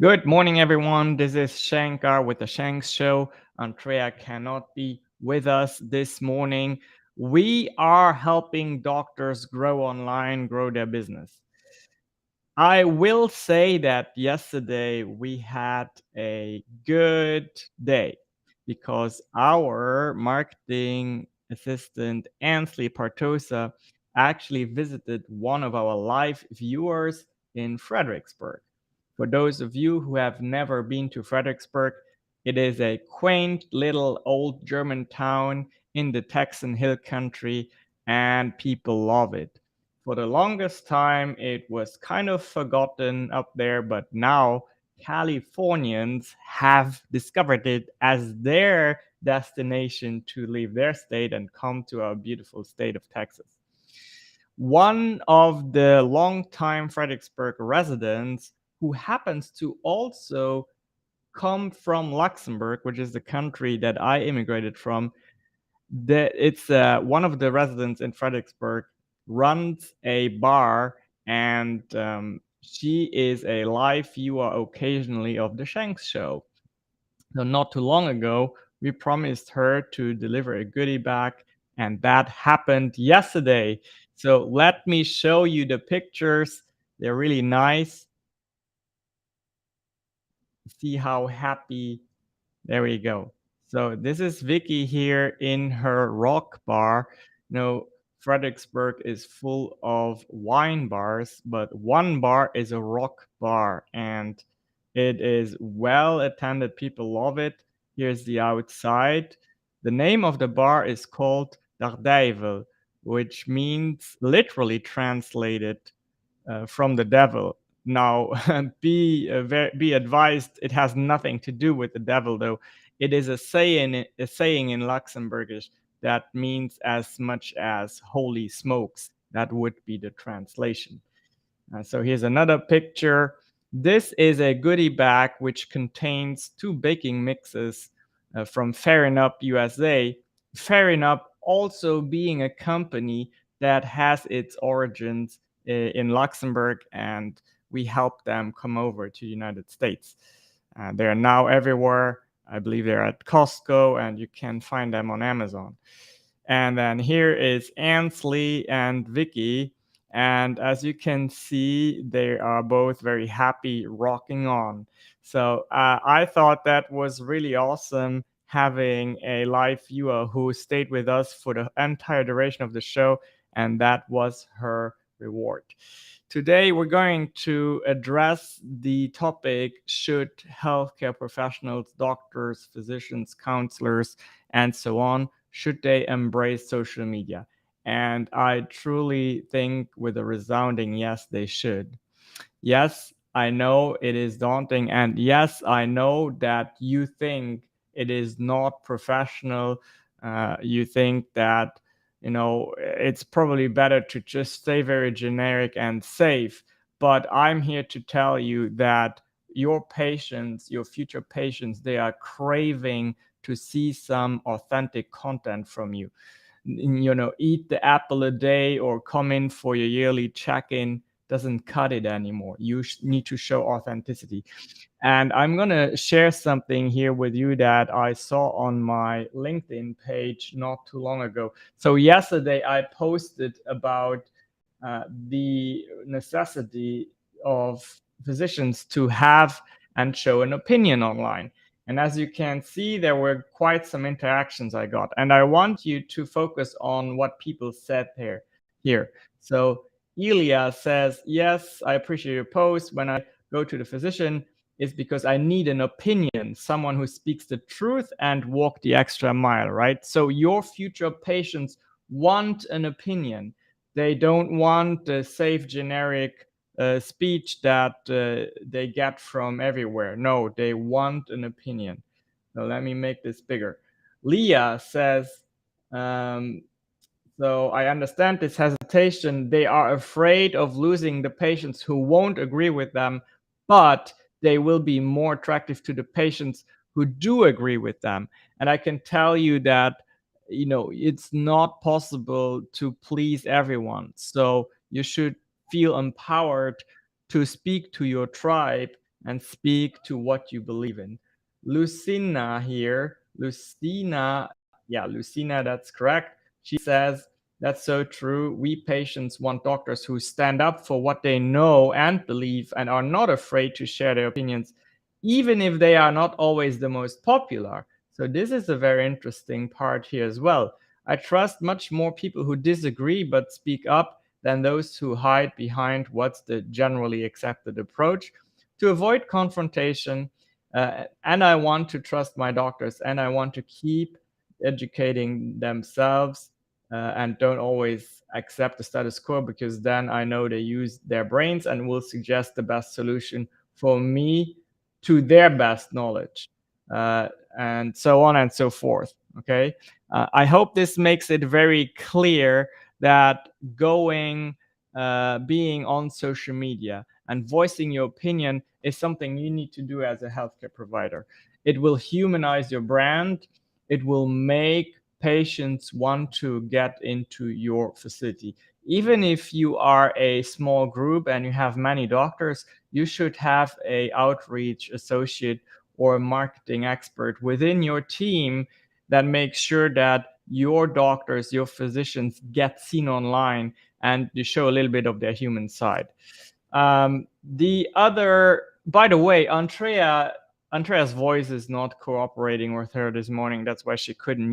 Good morning, everyone. This is Shankar with the Shanks Show. Andrea cannot be with us this morning. We are helping doctors grow online, grow their business. I will say that yesterday we had a good day because our marketing assistant, Ansley Partosa, actually visited one of our live viewers in Fredericksburg. For those of you who have never been to Fredericksburg, it is a quaint little old German town in the Texan Hill Country, and people love it. For the longest time, it was kind of forgotten up there, but now Californians have discovered it as their destination to leave their state and come to our beautiful state of Texas. One of the longtime Fredericksburg residents who happens to also come from Luxembourg, which is the country that I immigrated from, it's one of the residents in Fredericksburg runs a bar, and she is a live viewer occasionally of the Shanks Show. So not too long ago, we promised her to deliver a goodie bag, and that happened yesterday. So let me show you the pictures. They're really nice. See how happy. There we go. So this is Vicky here in her rock bar. Fredericksburg is full of wine bars, but one bar is a rock bar, and it is well attended. People love it. Here's the outside. The name of the bar is called Daredevil, which means literally translated from the devil. Now, be advised, it has nothing to do with the devil, though. It is a saying in Luxembourgish that means as much as holy smokes. That would be the translation. So here's another picture. This is a goodie bag which contains two baking mixes from Farin Up USA. Farin Up also being a company that has its origins in Luxembourg, and we helped them come over to the United States. They are now everywhere. I believe they're at Costco, and you can find them on Amazon. And then here is Ansley and Vicky. And as you can see, they are both very happy rocking on. So I thought that was really awesome having a live viewer who stayed with us for the entire duration of the show. And that was her reward. Today, we're going to address the topic: should healthcare professionals, doctors, physicians, counselors, and so on, should they embrace social media? And I truly think with a resounding yes, they should. Yes, I know it is daunting. And yes, I know that you think it is not professional. You think that, it's probably better to just stay very generic and safe. But I'm here to tell you that your patients, your future patients, they are craving to see some authentic content from you. Eat the apple a day or come in for your yearly check-in doesn't cut it anymore. You need to show authenticity. And I'm going to share something here with you that I saw on my LinkedIn page not too long ago. So yesterday I posted about the necessity of physicians to have and show an opinion online. And as you can see, there were quite some interactions I got. And I want you to focus on what people said here. So Elia says, yes, I appreciate your post. When I go to the physician, it's because I need an opinion, someone who speaks the truth and walk the extra mile, right? So your future patients want an opinion. They don't want the safe generic speech that they get from everywhere. No, they want an opinion. So let me make this bigger. Leah says, so I understand this hesitation. They are afraid of losing the patients who won't agree with them, but they will be more attractive to the patients who do agree with them. And I can tell you that, it's not possible to please everyone. So you should feel empowered to speak to your tribe and speak to what you believe in. Lucina here, Lucina, yeah, Lucina, that's correct. She says, that's so true. We patients want doctors who stand up for what they know and believe and are not afraid to share their opinions, even if they are not always the most popular. So, this is a very interesting part here as well. I trust much more people who disagree but speak up than those who hide behind what's the generally accepted approach. To avoid confrontation, and I want to trust my doctors, and I want to keep educating themselves, and don't always accept the status quo, because then I know they use their brains and will suggest the best solution for me to their best knowledge, uh, and so on and so forth. Okay. I hope this makes it very clear that being on social media and voicing your opinion is something you need to do as a healthcare provider. It will humanize your brand. It will make patients want to get into your facility. Even if you are a small group and you have many doctors, you should have a outreach associate or a marketing expert within your team that makes sure that your doctors, your physicians get seen online and you show a little bit of their human side. The other, by the way, Andrea's voice is not cooperating with her this morning. That's why she couldn't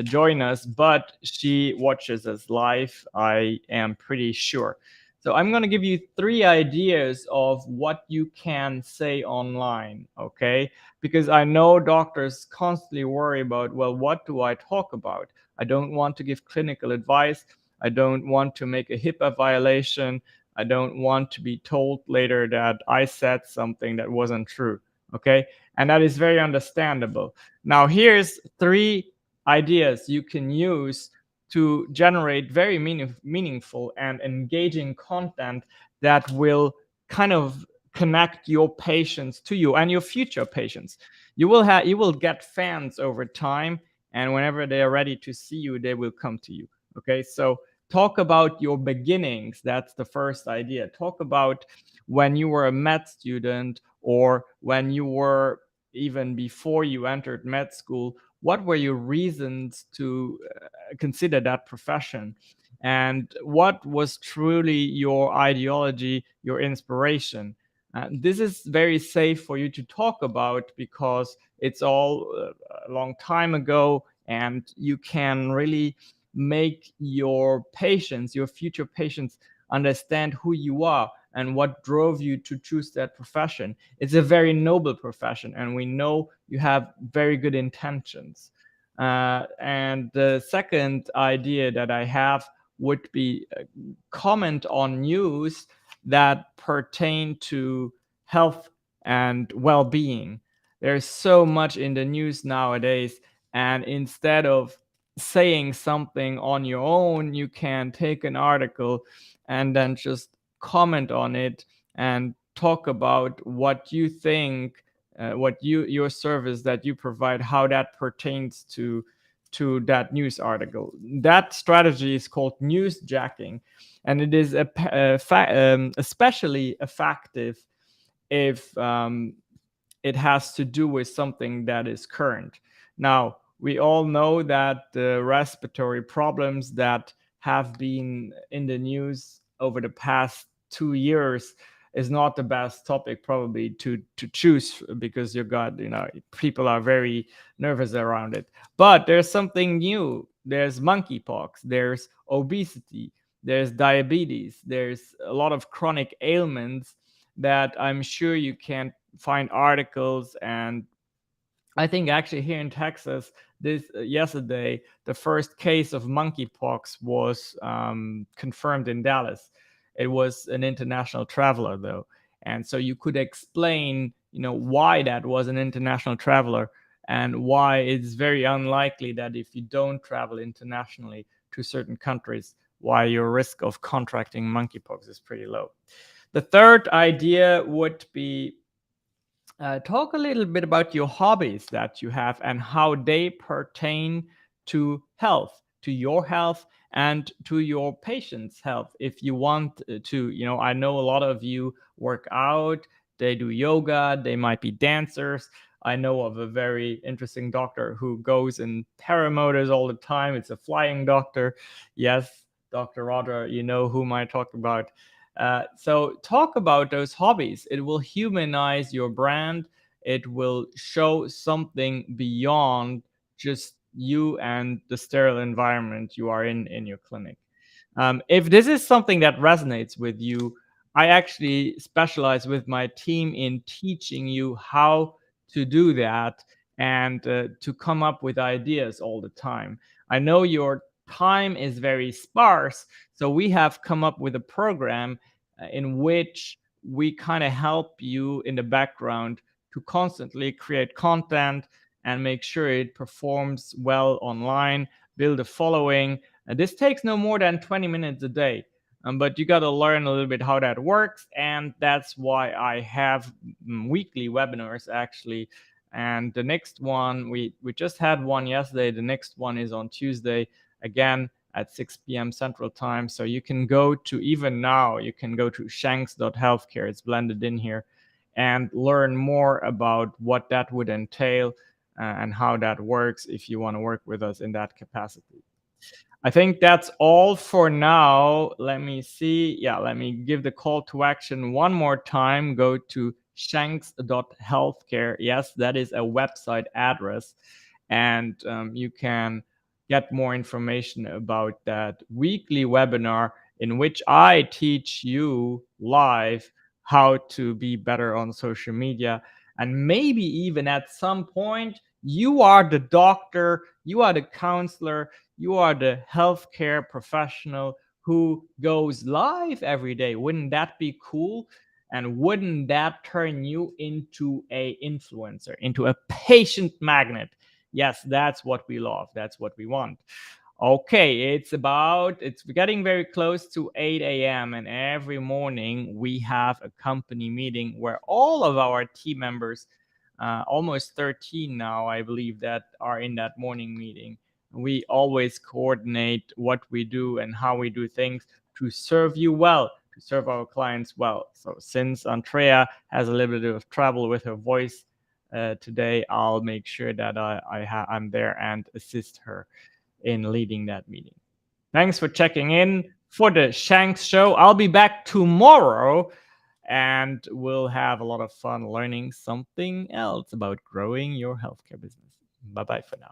join us, but she watches us live, I am pretty sure. So I'm going to give you 3 ideas of what you can say online, okay? Because I know doctors constantly worry about, well, what do I talk about? I don't want to give clinical advice. I don't want to make a HIPAA violation. I don't want to be told later that I said something that wasn't true. Okay. And that is very understandable. Now, here's 3 ideas you can use to generate very meaningful and engaging content that will kind of connect your patients to you and your future patients. You will get fans over time, and whenever they are ready to see you, they will come to you. Okay, so talk about your beginnings. That's the first idea. Talk about when you were a med student, or when you were, even before you entered med school, what were your reasons to consider that profession, and what was truly your ideology, your inspiration. This is very safe for you to talk about because it's all a long time ago, and you can really make your patients, your future patients, understand who you are and what drove you to choose that profession. It's a very noble profession, and we know you have very good intentions. And the second idea that I have would be comment on news that pertain to health and well-being. There's so much in the news nowadays, and instead of saying something on your own, you can take an article and then just comment on it and talk about what you think, what your service that you provide, how that pertains to that news article. That strategy is called newsjacking, and it is especially effective if it has to do with something that is current. Now, we all know that the respiratory problems that have been in the news over the past 2 years is not the best topic probably to choose, because people are very nervous around it. But there's something new. There's monkeypox, there's obesity, there's diabetes, there's a lot of chronic ailments that I'm sure you can find articles. And I think actually here in Texas, this yesterday, the first case of monkeypox was confirmed in Dallas. It was an international traveler, though, and so you could explain, why that was an international traveler, and why it's very unlikely that if you don't travel internationally to certain countries, why your risk of contracting monkeypox is pretty low. The third idea would be talk a little bit about your hobbies that you have and how they pertain to health, to your health, and to your patient's health. If you want to, I know a lot of you work out, they do yoga, they might be dancers. I know of a very interesting doctor who goes in paramotors all the time. It's a flying doctor. Yes, Dr. Roger, you know whom I talk about. So talk about those hobbies. It will humanize your brand. It will show something beyond just you and the sterile environment you are in your clinic. If this is something that resonates with you, I actually specialize with my team in teaching you how to do that and to come up with ideas all the time. I know your time is very sparse, so we have come up with a program in which we kind of help you in the background to constantly create content and make sure it performs well online, build a following. And this takes no more than 20 minutes a day. But you got to learn a little bit how that works. And that's why I have weekly webinars actually. And the next one, we just had one yesterday. The next one is on Tuesday, again at 6 p.m. Central Time. So you can go to, even now, you can go to shanks.healthcare. It's blended in here, and learn more about what that would entail and how that works if you want to work with us in that capacity. I think that's all for now. Let me see. Yeah, let me give the call to action one more time. Go to shanks.healthcare. Yes, that is a website address. And you can get more information about that weekly webinar in which I teach you live how to be better on social media. And maybe even at some point, you are the doctor, you are the counselor, you are the healthcare professional who goes live every day. Wouldn't that be cool? And wouldn't that turn you into a influencer, into a patient magnet? Yes, that's what we love. That's what we want. Okay, it's getting very close to 8 a.m. and every morning we have a company meeting where all of our team members, almost 13 now, I believe, that are in that morning meeting. We always coordinate what we do and how we do things to serve you well, to serve our clients well. So since Andrea has a little bit of trouble with her voice today, I'll make sure that I'm there and assist her in leading that meeting. Thanks for checking in for the Shanks Show. I'll be back tomorrow and we'll have a lot of fun learning something else about growing your healthcare business. Bye bye for now.